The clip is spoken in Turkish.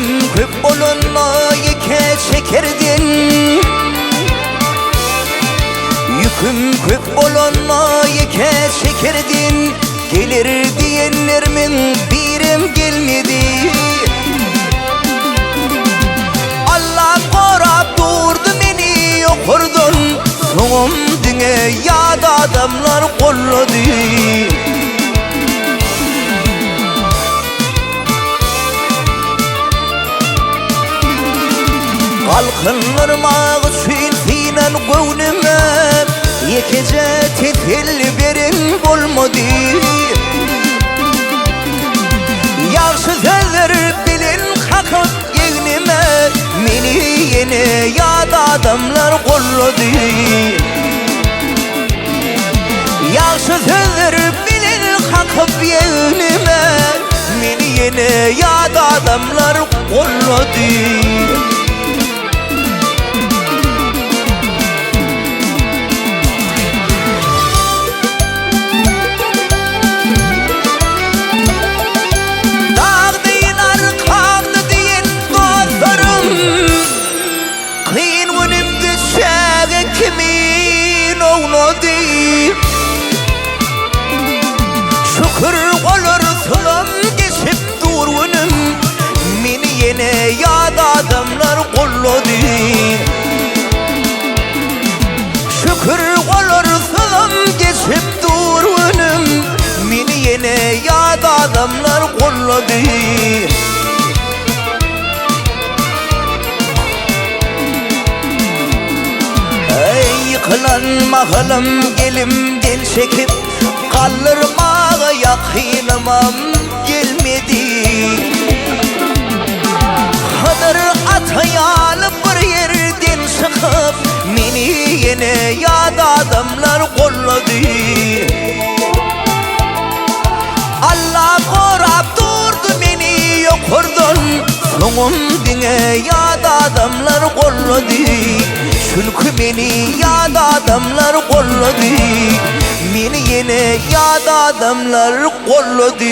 Yüküm köp olunmayı çekerdin. Yüküm köp olunmayı çekerdin. Gelir diyenlerimin birim gelmedi. Allah korap durdu beni okurdun. Soğum dünyada adamlar kolladı. Kalkınırmağı sülfiyle gönlüme yekece tefil verin olmadı. Yaxşı sözler bilin kakıp yeğnime meni yine yad adamlar kolladı. Yaxşı sözler bilin kakıp yeğnime meni yine yad adamlar kolladı. Şükür olur sılım geçip durgunum. Meni yine yad adamlar kolladı. Şükür olur sılım geçip durgunum. Meni yine yad adamlar kolladı. Yıkılan mahalım gelimden çekip kaldırmağa yakınımam gelmedi. Kadır atayalı bir yerden çıkıp meni yine yad adamlar kolladı. Allah korap durdu beni yokurdun. Soğum yad adamlar kolladı. Çünkü beni yad adamlar kolladı. Meni yine yad adamlar kolladı.